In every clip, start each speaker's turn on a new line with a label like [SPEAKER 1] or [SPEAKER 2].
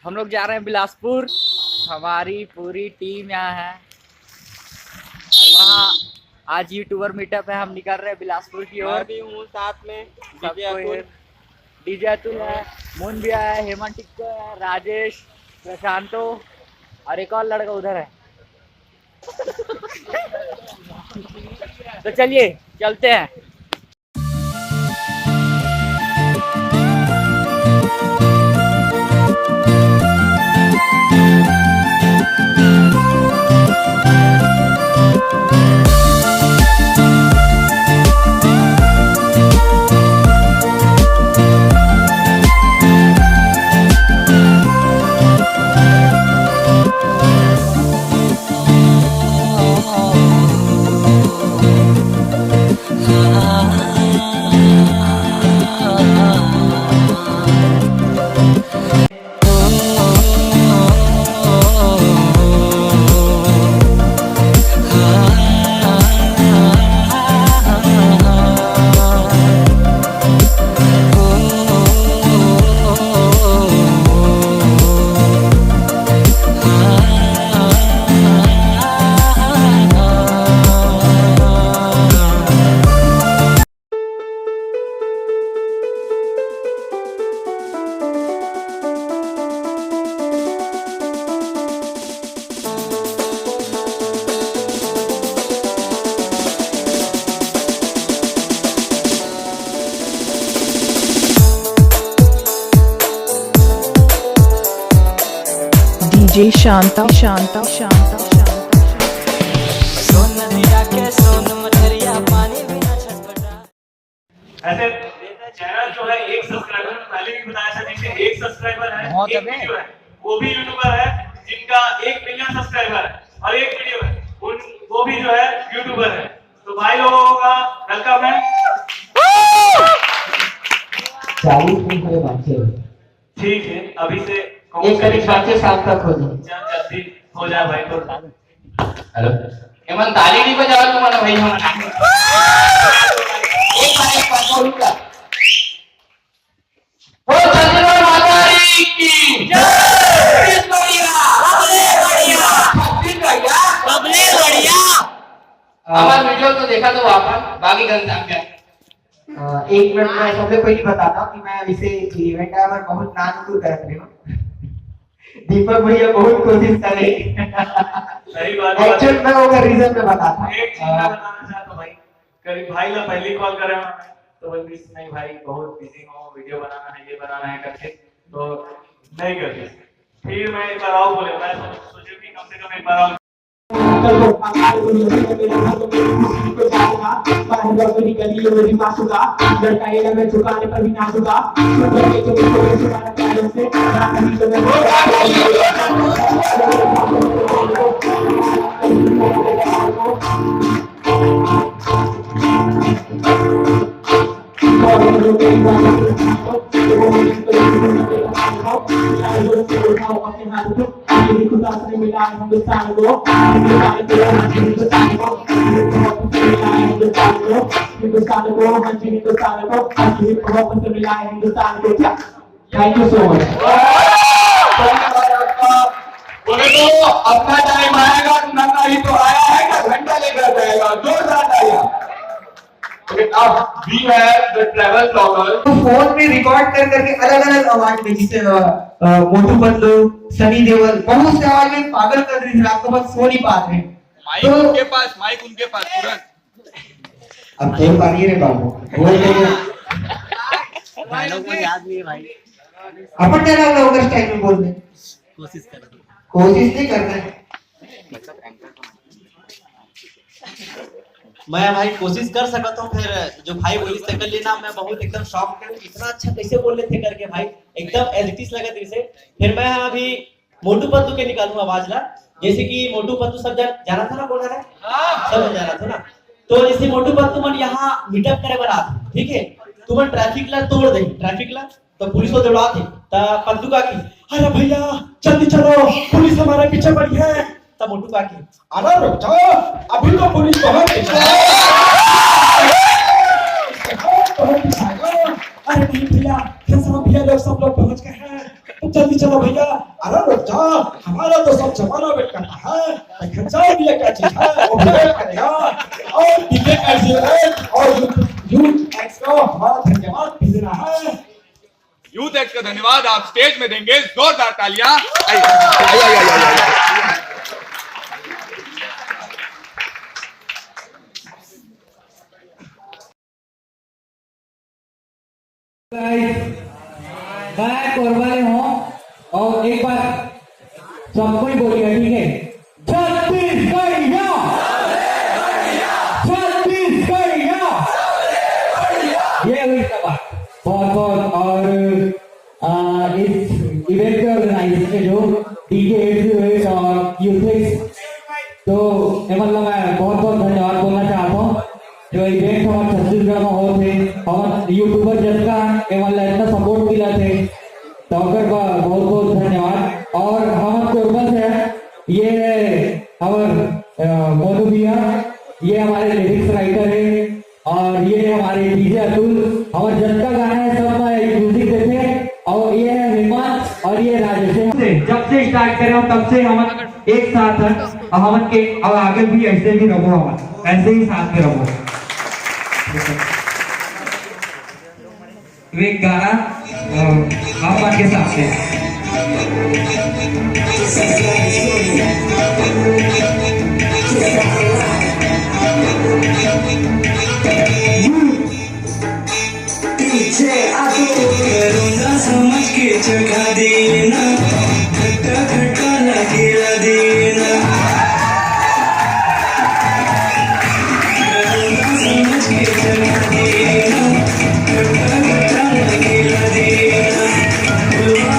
[SPEAKER 1] हम लोग जा रहे हैं बिलासपुर। हमारी पूरी टीम यहाँ है और वहाँ आज यूट्यूबर मीटअप है। हम निकल रहे हैं बिलासपुर की ओर।
[SPEAKER 2] मैं भी हूँ साथ में।
[SPEAKER 1] डीजे अतुल है, मोन भी है, हेमंत टिक्को है, राजेश, प्रशांतो और एक और लड़का उधर है। तो चलिए चलते हैं।
[SPEAKER 3] DJ शांता शांता शांता
[SPEAKER 2] सोन नदिया के सोन मछरिया पानी बिना छटपटा।
[SPEAKER 4] ऐसे चैनल जो है एक सब्सक्राइबर पहले भी बताया था, जिनके एक सब्सक्राइबर है, एक वीडियो है, वो भी यूट्यूबर है जिनका 1 मिलियन सब्सक्राइबर है और एक वीडियो है, वो भी जो है यूट्यूबर है। तो भाई लोगों का वेलकम है।
[SPEAKER 5] 40 दिन के बच्चे
[SPEAKER 4] ठीक है, अभी से
[SPEAKER 5] एक करीब 5-7 तक हो जाए।
[SPEAKER 4] जल्दी हो जाए भाई। तो
[SPEAKER 5] हेलो हेमंत, ताली नहीं बजाओ तुम्हारा भाई। हम एक बार बोलूं क्या? ओ चंद्रमा माता की जय। बढ़िया हमारा वीडियो तो देखा तो वापस बाकी गंदा क्या। 1 मिनट में सबसे पहले बताता हूँ कि मैं इसे इवेंट है और बहुत नाम कर रही हूँ। दीपक भैया बहुत कोशिश करे।
[SPEAKER 4] सही बात है।
[SPEAKER 5] एक्चुअल में वो रीजन में बताता हूँ।
[SPEAKER 4] एक चीज मैं बताना चाहता हूँ भाई, करीब भाई ने पहली कॉल करे तो बोल दिस नहीं भाई बहुत बिजी हूँ, वीडियो बनाना है, ये बनाना है करके, तो नहीं करते। फिर मैं एक बार और बोले, मैं सोचे कि कम से कम एक बार और
[SPEAKER 6] मेरी मासूगा लड़का ये मैं झुकाने पर भी ना झुका। मिला हिंदुस्तान को, थैंक यू सो मच।
[SPEAKER 4] बोले तो अपना टाइम आएगा, नंगा ही तो आया है क्या घंटा लेकर जाएगा, जोरदार आया। अब we have the travel blogger.
[SPEAKER 5] Phone में रिकॉर्ड कर करके अलग अलग आवाज में, जिससे मोटू पतलू, सनी देओल बहुत से आवाज में पागल कर रही थी। आपको बस सो नहीं पा रहे।
[SPEAKER 2] माइक उनके पास तुरंत।
[SPEAKER 5] अब तो पानी रे बाबू बोल रहे
[SPEAKER 1] डायलॉग को याद नहीं है भाई,
[SPEAKER 5] अपन क्या लग रहा स्टाइल में बोल रहे। कोशिश नहीं करते हैं।
[SPEAKER 2] मैं भाई कोशिश कर सकता हूँ। फिर जो भाई बोली सेकंड लेना, मैं बहुत एकदम शॉक थे, इतना अच्छा कैसे बोल रहे थे करके भाई, एकदम एलिटिस लगा दिल से। फिर मैं अभी मोटू पतलू के निकालूंगा आवाज ला, जैसे कि मोटू पतलू सब जाना था ना, बोल रहा है सब जाना था ना। तो जैसे मोटू पतलू मन यहाँ मीटअप करे बना, ठीक है, तुम ट्रैफिक ला तोड़ दे, ट्रैफिक ला तो पुलिस को दौड़ा थे। पतलू का की अरे भैया जल्दी चलो, पुलिस हमारे पीछे पड़ी है। तब मोटू का की अरे रुक जाओ, अभी तो पुलिस पहुंच गई। अरे नहीं भैया, भैया लोग सब लोग पहुंच गए हैं, तो
[SPEAKER 6] जल्दी चलो भैया, अरे रुक जाओ, हमारा तो सब जमाना वेट करता है, खर्चा भी क्या चीज है, वो भी वेट करेगा। और डीजे एक्स और यूथ एक्स को हमारा धन्यवाद भेजना है।
[SPEAKER 7] यूथ एक्स का धन्यवाद आप स्टेज में देंगे, जोरदार तालियां। आइए।
[SPEAKER 8] मैं कोरबा हूँ और एक बार सबको ही बोलिए, ठीक है? छत्तीसगढ़िया, छत्तीसगढ़िया, ये हुई सब बात। बहुत बहुत और इस इवेंट के ऑर्गेनाइजेशन जो डीजे और यूथ, तो मतलब मैं बहुत बहुत धन्यवाद बोलना चाहता हूँ। जो इवेंट हमारे छत्तीसगढ़ में हो थे, हमारे यूट्यूबर जिसका इतना सपोर्ट मिला थे, तो बहुत बहुत धन्यवाद। और हम कोरबा से ये हमारे मोनू भैया, ये हमारे लिरिक्स राइटर है, और ये हमारे डीजे अतुल, हमारे जिसका गाना है सब म्यूजिक देते, और ये है हेमंत और ये राजेश। जब से स्टार्ट करे हम तब से हम एक साथ हैं, और हम के अब आगे भी ऐसे भी रहो, हम ऐसे ही साथ में रहो। एक गाना आप के साथ है।
[SPEAKER 9] समझ के जगा देना, खट्टा खट्टा लगेला देना, समझ के जगा देना, खट्टा खट्टा लगेला देना, बुलवा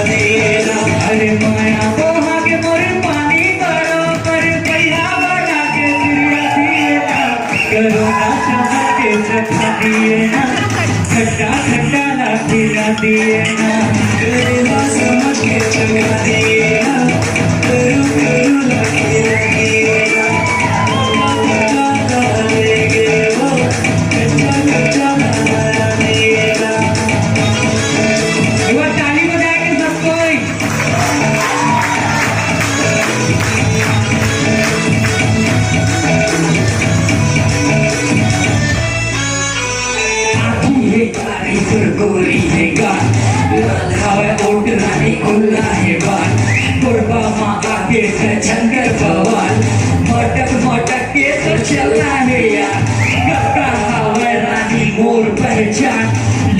[SPEAKER 9] देना। अरे माया बहा के मोरे पानी करो, कर पैया बना के चिड़िया देना, करो ना समझ के जगा देना, खट्टा खट्टा लगेला देना, करो समझ के जगा देना, करो करो लगेला देना, खट्टा लगेगे वो, खट्टा खट्टा लगेगा। एक बार ताली बजाएंगे सब कोई। गोरी है गान, हवा ओट रानी खुला है बाल, कोरबा माँ आके जंगल बवाल, मटक मटक के तो चलना है यार, कपड़ा हवा रानी मोर पहचान,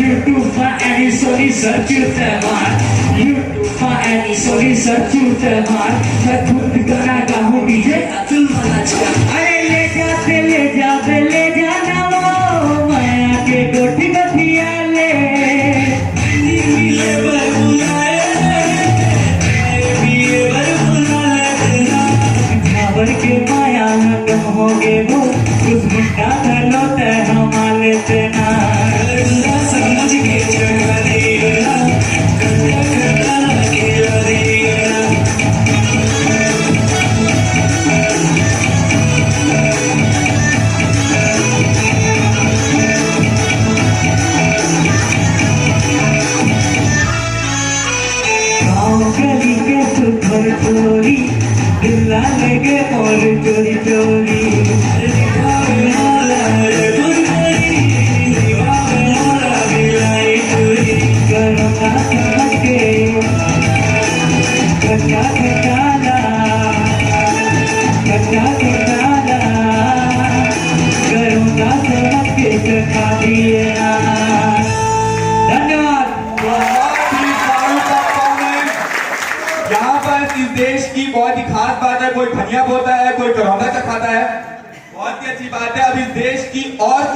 [SPEAKER 9] यूट्यूब में एनी सोनी सर्च तमार, यूट्यूब में एनी सोनी सर्च तमार, मैं खुद गाना गाऊं डीजे अतुल मलाचा। अरे ले जाना वो माया के गोटी बतिया ले, के माया तुम हो गे वो, कुछ मुंडा धलो ते हमारे तेना, समझ के जगा देना, खट्टा खट्टा लगेला देना। गाँव गली के सुपर चोरी, दिल्ला लगे और चोरी चोरी, करूँगा समझ के खट्टा खट्टाला, खट्टा खट्टाला, करूँगा समझ के चखा दिए। धन्यवाद।
[SPEAKER 7] यहाँ पर इस देश की बहुत ही खास बात है, कोई धनिया बोता है, कोई करौंदा चखाता है, बहुत ही अच्छी बात है। अब इस देश की और